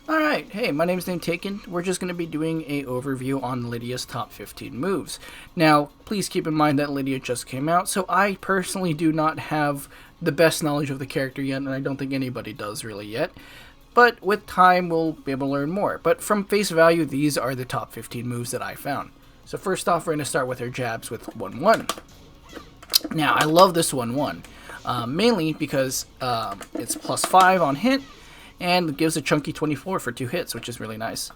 Alright, hey, my name's Name Taken. We're just going to be doing a overview on Lidia's top 15 moves. Now, please keep in mind that Lidia just came out, so I personally do not have the best knowledge of the character yet, and I don't think anybody does really yet. But with time, we'll be able to learn more. But from face value, these are the top 15 moves that I found. So first off, we're going to start with her jabs with 1-1. Now, I love this 1-1, mainly because it's plus 5 on hit, and it gives a chunky 24 for 2 hits, which is really nice.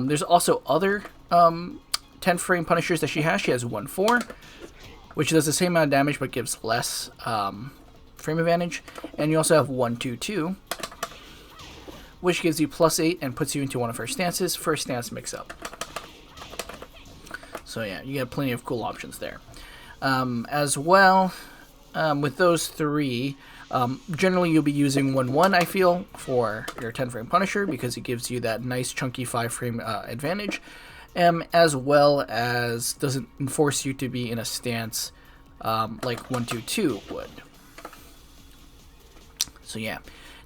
There's also other 10-frame punishers that she has. She has 1-4, which does the same amount of damage but gives less frame advantage. And you also have 1-2-2, which gives you plus 8 and puts you into one of her stances, first stance mix-up. So yeah, you get plenty of cool options there. As well, with those three, generally you'll be using 1-1, I feel, for your 10-frame Punisher because it gives you that nice chunky 5-frame advantage, as well as doesn't force you to be in a stance like 1-2-2 would. So yeah.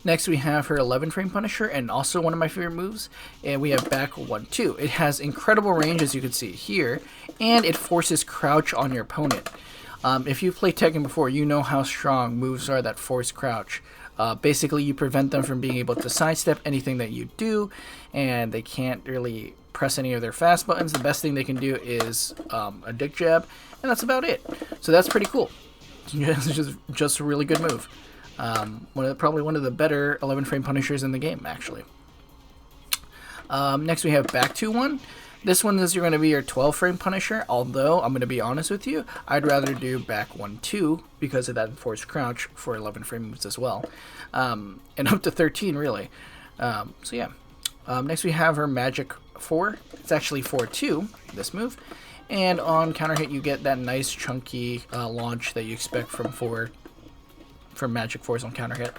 Next we have her 11-frame Punisher, and also one of my favorite moves, and we have back 1-2. It has incredible range, as you can see here, and it forces crouch on your opponent. If you've played Tekken before, you know how strong moves are that force crouch. Basically, you prevent them from being able to sidestep anything that you do, and they can't really press any of their fast buttons. The best thing they can do is a dick jab, and that's about it. So that's pretty cool. It's just a really good move. Probably one of the better 11-frame Punishers in the game, actually. Next we have back 2-1. This one is going to be your 12-frame Punisher, although, I'm going to be honest with you, I'd rather do back 1-2 because of that enforced crouch for 11-frame moves as well. And up to 13, really. So yeah. Next we have her Magic 4. It's actually 4-2, this move. And on counter hit, you get that nice chunky launch that you expect from Magic 4s on counter hit.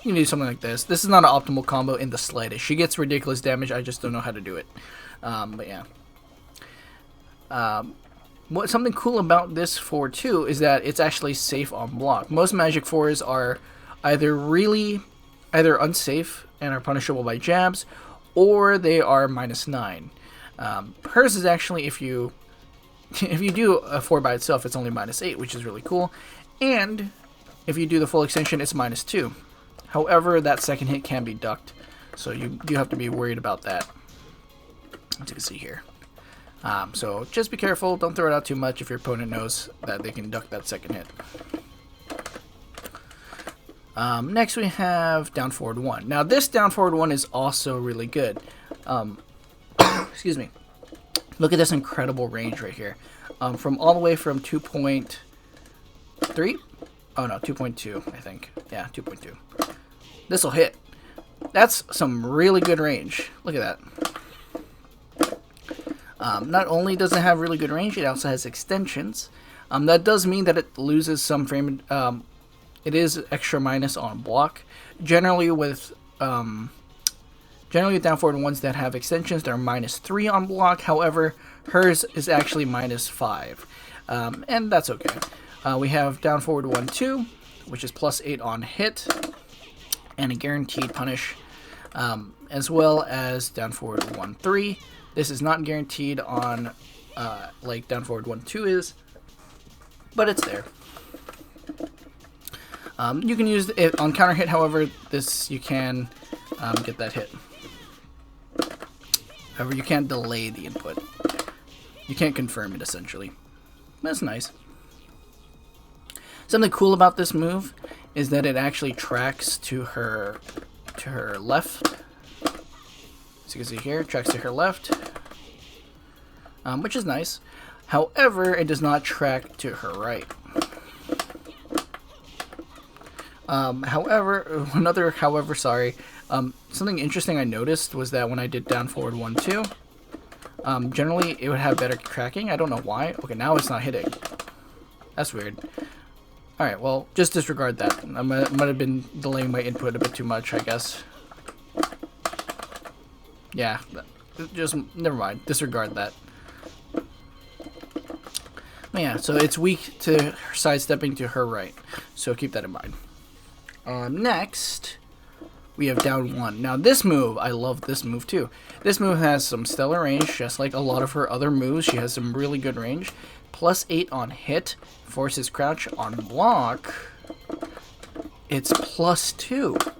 You can do something like this. This is not an optimal combo in the slightest. She gets ridiculous damage. I just don't know how to do it. But yeah. Something cool about this 4-2 is that it's actually safe on block. Most Magic 4s are either unsafe and are punishable by jabs, or they are -9. Hers is actually, if you do a 4 by itself, it's only -8, which is really cool. And if you do the full extension, it's -2. However, that second hit can be ducked, so you do have to be worried about that, as you can see here. So just be careful. Don't throw it out too much if your opponent knows that they can duck that second hit. Next we have down forward 1. Now this down forward 1 is also really good. Excuse me. Look at this incredible range right here. From all the way from 2.3? Oh no, 2.2, I think. Yeah, 2.2. This'll hit. That's some really good range. Look at that. Not only does it have really good range, it also has extensions. That does mean that it loses some frame. It is extra minus on block. Generally with down forward ones that have extensions, they're -3 on block. However, hers is actually -5, and that's okay. We have down forward 1-2, which is +8 on hit, and a guaranteed punish, as well as down forward 1-3. This is not guaranteed on like down forward 1-2 is, but it's there. You can use it on counter hit. However, you can get that hit. However, you can't delay the input. You can't confirm it, essentially. That's nice. Something cool about this move is that it actually tracks to her left. As you can see here, it tracks to her left, which is nice. However, it does not track to her right. Something interesting I noticed was that when I did down forward 1-2, generally it would have better tracking. I don't know why. Okay, now it's not hitting. That's weird. Alright, well, just disregard that. I might have been delaying my input a bit too much, I guess. Yeah, just never mind. Disregard that. But yeah, so it's weak to sidestepping to her right. So keep that in mind. Next, we have down 1. Now this move, I love this move too. This move has some stellar range, just like a lot of her other moves. She has some really good range. +8 on hit, forces crouch. On block, it's +2.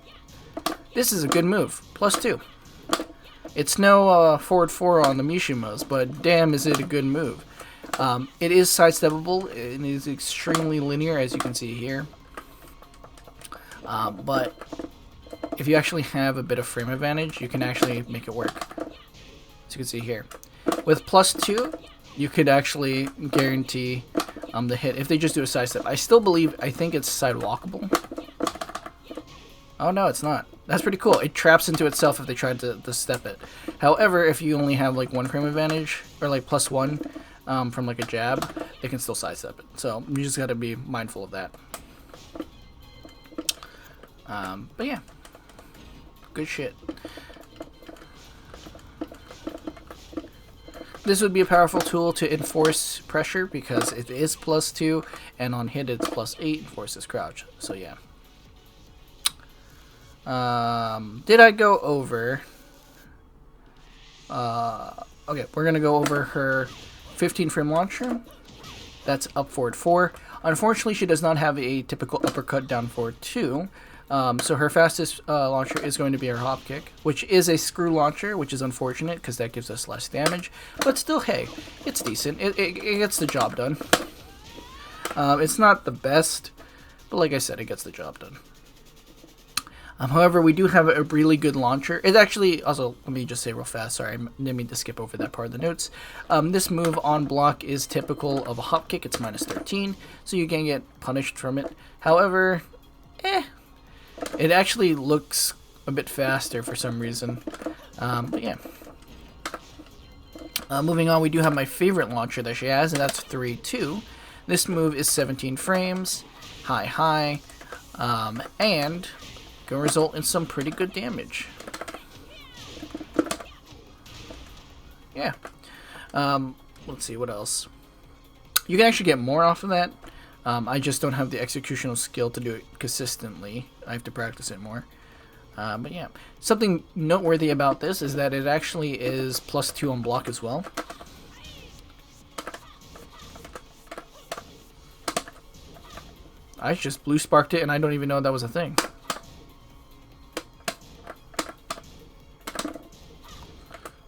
This is a good move, +2. It's no forward 4 on the Mishimos, but damn is it a good move. It is sidesteppable, it is extremely linear as you can see here. But if you actually have a bit of frame advantage, you can actually make it work. As you can see here. With +2, you could actually guarantee the hit if they just do a sidestep. I think it's sidewalkable. Oh no, it's not. That's pretty cool. It traps into itself if they try to step it. However, if you only have like 1 frame advantage, or like +1 from like a jab, they can still sidestep it. So you just gotta be mindful of that. But yeah. Good shit. This would be a powerful tool to enforce pressure because it is +2, and on hit it's +8 and forces crouch. So yeah. Did I go over? Okay, we're gonna go over her 15 frame launcher. That's up forward 4. Unfortunately, she does not have a typical uppercut down forward 2. So her fastest launcher is going to be her hop kick, which is a screw launcher, which is unfortunate because that gives us less damage. But still, hey, it's decent. It gets the job done. It's not the best, but like I said, it gets the job done. However, we do have a really good launcher. It actually, also, let me just say real fast, sorry, I didn't mean to skip over that part of the notes. This move on block is typical of a hop kick. It's -13, so you can get punished from it. However, it actually looks a bit faster for some reason. But yeah. Moving on, we do have my favorite launcher that she has, and that's 3-2. This move is 17 frames, high, and can result in some pretty good damage. Yeah. Let's see, what else? You can actually get more off of that. I just don't have the executional skill to do it consistently. I have to practice it more. But yeah, something noteworthy about this is that it actually is +2 on block as well. I just blue sparked it and I don't even know that was a thing.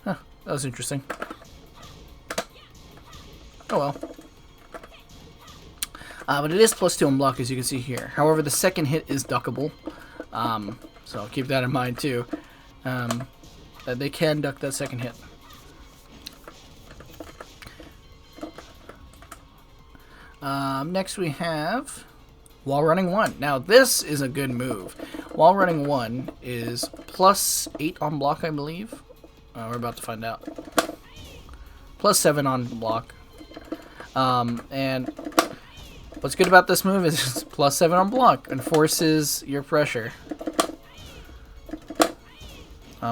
Huh, that was interesting. Oh well. But it is +2 on block, as you can see here. However, the second hit is duckable. So keep that in mind, too. That they can duck that second hit. Next we have Wall Running 1. Now, this is a good move. Wall Running 1 is +8 on block, I believe. We're about to find out. +7 on block. And what's good about this move is it's +7 on block and forces your pressure.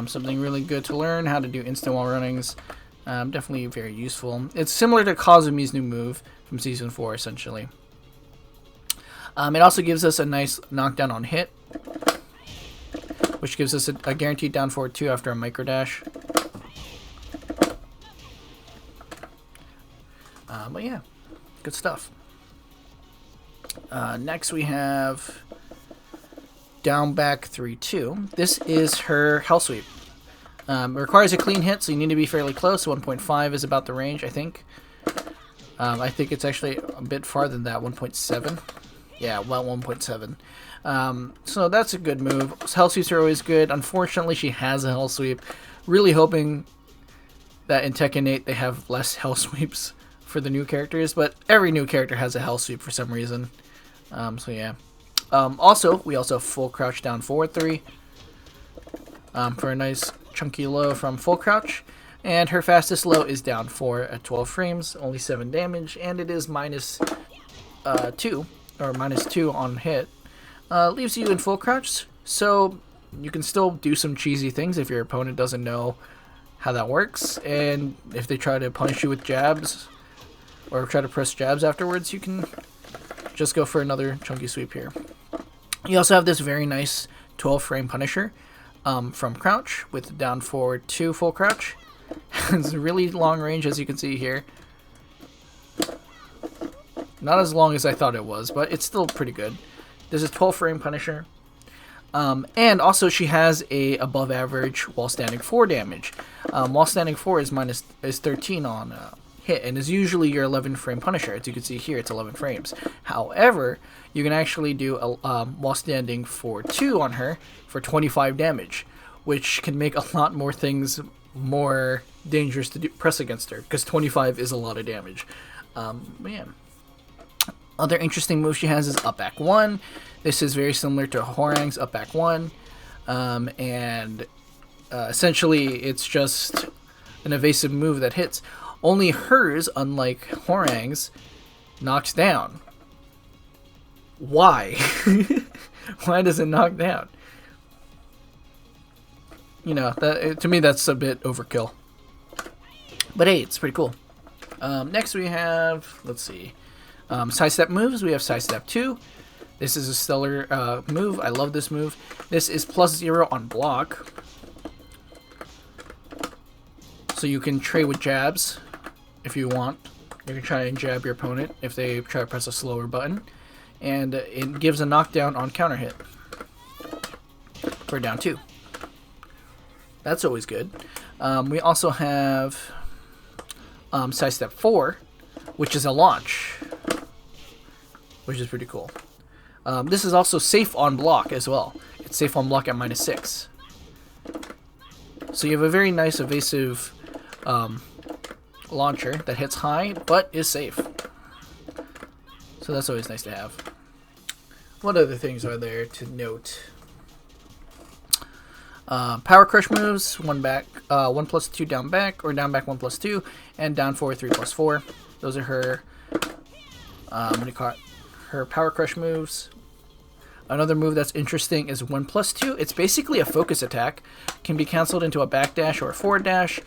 Something really good to learn, how to do instant wall runnings. Definitely very useful. It's similar to Kazumi's new move from Season 4, essentially. It also gives us a nice knockdown on hit, which gives us a guaranteed down forward 2 after a micro dash. But yeah, good stuff. Next we have down back 3-2. This is her hell sweep. It requires a clean hit, so you need to be fairly close. 1.5 is about the range, I think. I think it's actually a bit farther than that, 1.7. Yeah, well, 1.7. So that's a good move. Hell sweeps are always good. Unfortunately, she has a hell sweep. Really hoping that in Tekken 8 they have less hell sweeps for the new characters, but every new character has a hell sweep for some reason. So yeah. Also, we also have full crouch down forward 3 for a nice chunky low from full crouch. And her fastest low is down 4 at 12 frames, only 7 damage, and it is -2 or -2 on hit. Leaves you in full crouch, so you can still do some cheesy things if your opponent doesn't know how that works. And if they try to punish you with jabs or try to press jabs afterwards, you can just go for another chunky sweep here. You also have this very nice 12 frame punisher. from crouch with down forward 2 full crouch. It's a really long range, as you can see here. Not as long as I thought it was, but it's still pretty good. This is 12 frame Punisher. And also she has a above average while standing 4 damage. While standing 4 is 13 on hit, and is usually your 11 frame Punisher. As you can see here, it's 11 frames. However, you can actually do a while standing for 2 on her for 25 damage, which can make a lot more things more dangerous to press against her, because 25 is a lot of damage. Yeah. Other interesting move she has is up back 1. This is very similar to Hwoarang's up back 1. Essentially it's just an evasive move that hits. Only hers, unlike Hwoarang's, knocks down. Why? Why does it knock down? You know, to me that's a bit overkill. But hey, it's pretty cool. Next we have, let's see, Sidestep Moves. We have Sidestep 2. This is a stellar move. I love this move. This is +0 on block. So you can trade with jabs if you want. You can try and jab your opponent if they try to press a slower button. And it gives a knockdown on counter hit for down 2. That's always good. We also have Sidestep 4, which is a launch, which is pretty cool. This is also safe on block as well. It's safe on block at -6. So you have a very nice evasive launcher that hits high, but is safe. So that's always nice to have. What other things are there to note? Power crush moves, 1 back, 1+2 down back, or down back 1+2, and down forward 3+4. Those are her, what do you call it? Her power crush moves. Another move that's interesting is 1+2. It's basically a focus attack. Can be cancelled into a backdash or a forward dash.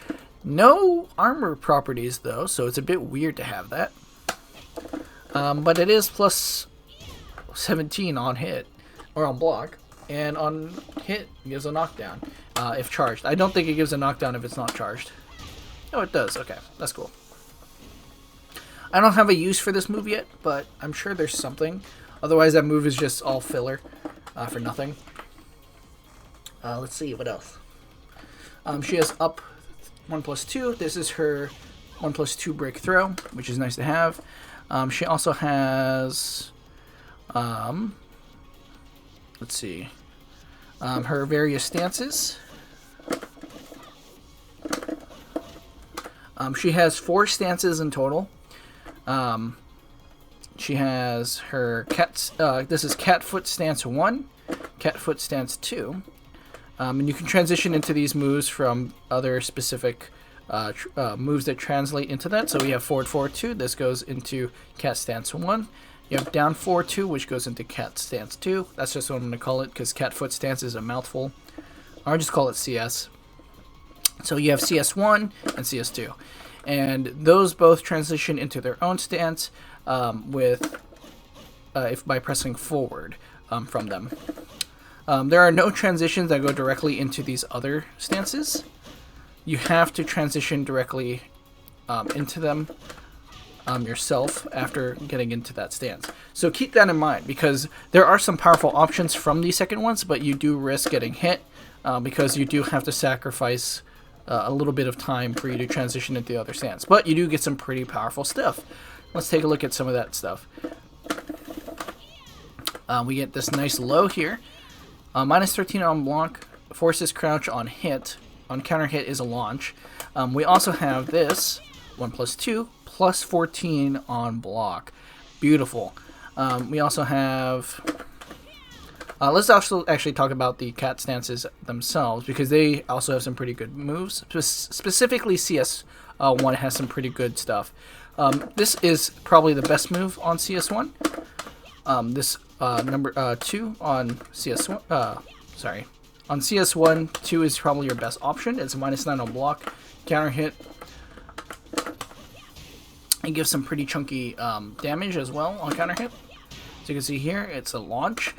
No armor properties though, so it's a bit weird to have that. But it is +17 on hit, or on block. And on hit, it gives a knockdown if charged. I don't think it gives a knockdown if it's not charged. Oh, it does. Okay, that's cool. I don't have a use for this move yet, but I'm sure there's something. Otherwise, that move is just all filler for nothing. Let's see, what else? She has up 1+2. This is her 1+2 break throw, which is nice to have. She also has... let's see, her various stances. She has 4 stances in total. She has her this is cat foot stance 1, cat foot stance 2. And you can transition into these moves from other specific moves that translate into that. So we have forward forward 2. This goes into cat stance 1. You have down forward 2, which goes into cat stance 2. That's just what I'm going to call it, because cat foot stance is a mouthful. I'll just call it CS. So you have CS1 and CS2. And those both transition into their own stance by pressing forward from them. There are no transitions that go directly into these other stances. You have to transition directly into them yourself after getting into that stance. So keep that in mind, because there are some powerful options from these second ones, but you do risk getting hit because you do have to sacrifice a little bit of time for you to transition into the other stance. But you do get some pretty powerful stuff. Let's take a look at some of that stuff. We get this nice low here. -13 on block, forces crouch on hit. On counter hit is a launch. We also have this 1+2 +14 on block. Beautiful. We also have... let's also actually talk about the cat stances themselves, because they also have some pretty good moves. Specifically, CS1 has some pretty good stuff. This is probably the best move on CS1. This number 2 on CS1. On CS1, 2 is probably your best option. It's -9 on block, counter hit. It gives some pretty chunky damage as well on counter hit. So you can see here, it's a launch.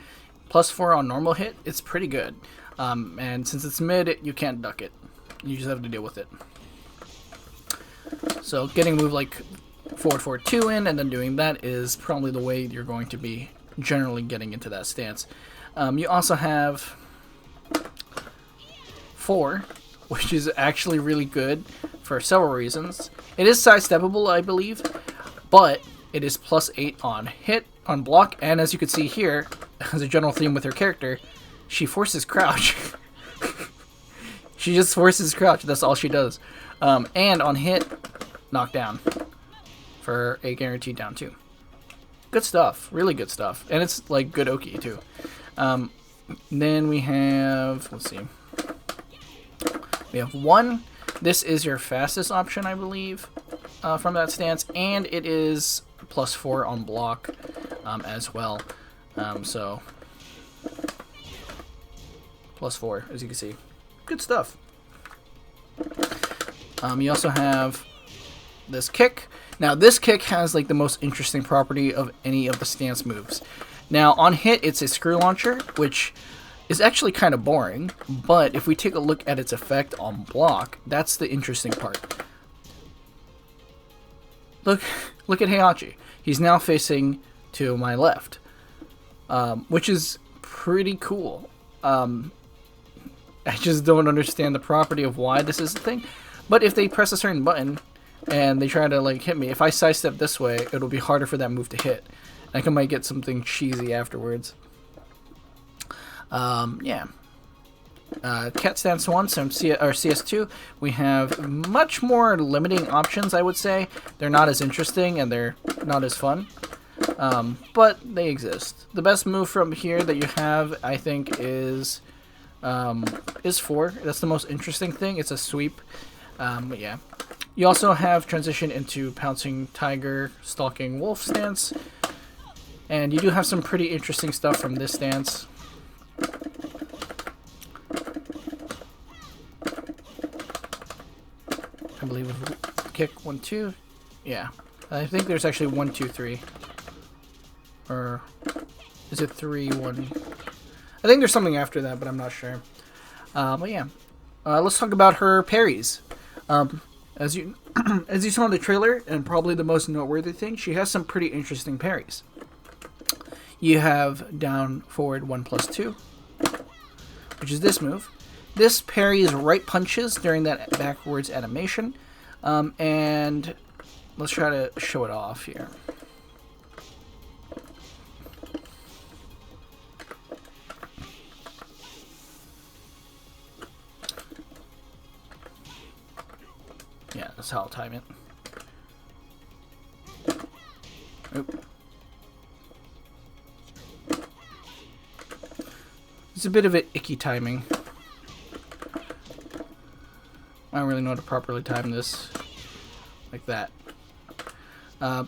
+4 on normal hit, it's pretty good. And since it's mid, you can't duck it. You just have to deal with it. So getting a move like forward forward 2 in and then doing that is probably the way you're going to be generally getting into that stance. You also have 4, which is actually really good for several reasons. It is sidesteppable, I believe, but it is +8 on hit, on block, and as you can see here, as a general theme with her character, she forces crouch. She just forces crouch, that's all she does. And on hit, knockdown for a guaranteed down 2. Good stuff, really good stuff. And it's like good Oki too. Then we have, let's see. We have 1. This is your fastest option, I believe, from that stance. And it is +4 on block as well. So, +4, as you can see. Good stuff. You also have this kick. Now, this kick has like the most interesting property of any of the stance moves. Now, on hit, it's a screw launcher, which is actually kind of boring, but if we take a look at its effect on block, that's the interesting part. Look at Heihachi. He's now facing to my left, which is pretty cool. I just don't understand the property of why this is a thing. But if they press a certain button and they try to like hit me, if I sidestep this way, it'll be harder for that move to hit. I might get something cheesy afterwards. Yeah. Cat Stance 1, so CS2, we have much more limiting options, I would say. They're not as interesting and they're not as fun. But they exist. The best move from here that you have, I think, is 4. That's the most interesting thing. It's a sweep. But yeah. You also have transition into Pouncing Tiger, Stalking Wolf stance. And you do have some pretty interesting stuff from this stance. I believe kick 1, 2. Yeah. I think there's actually 1, 2, 3. Or is it 3, 1? I think there's something after that, but I'm not sure. But yeah. Let's talk about her parries. As you as you saw in the trailer, and probably the most noteworthy thing, she has some pretty interesting parries. You have down forward 1+2, which is this move. This parries right punches during that backwards animation. And let's try to show it off here. Yeah, that's how I'll time it. Oop. It's a bit of an icky timing. I don't really know how to properly time this. Like that.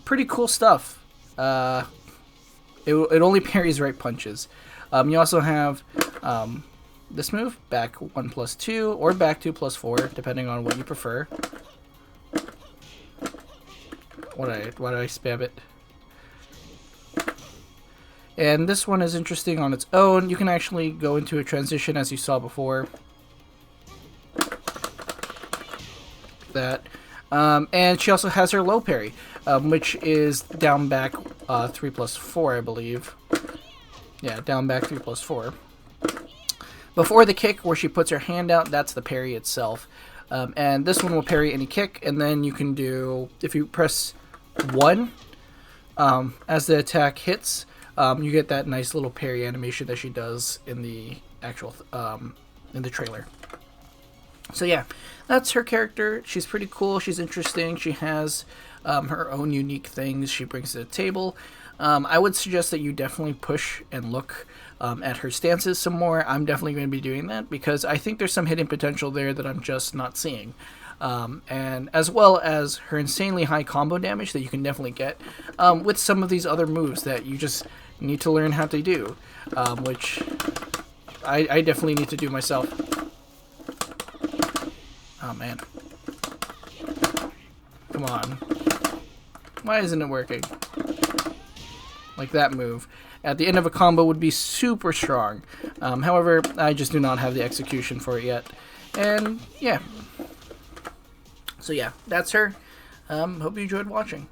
Pretty cool stuff. It only parries right punches. You also have this move, back 1+2 or back 2+4, depending on what you prefer. Why do I spam it? And this one is interesting on its own. You can actually go into a transition as you saw before. That. And she also has her low parry, which is down back 3+4, I believe. Yeah, down back 3+4. Before the kick, where she puts her hand out, that's the parry itself. And this one will parry any kick, and then you can do, if you press 1 as the attack hits, you get that nice little parry animation that she does in the actual in the trailer. So yeah, that's her character. She's pretty cool. She's interesting. She has her own unique things she brings to the table. I would suggest that you definitely push and look at her stances some more. I'm definitely going to be doing that because I think there's some hidden potential there that I'm just not seeing. And as well as her insanely high combo damage that you can definitely get with some of these other moves that you just need to learn how to do, which I definitely need to do myself. Oh man. Come on. Why isn't it working? like that move, at the end of a combo would be super strong. However, I just do not have the execution for it yet. And yeah. So yeah, that's her. Hope you enjoyed watching.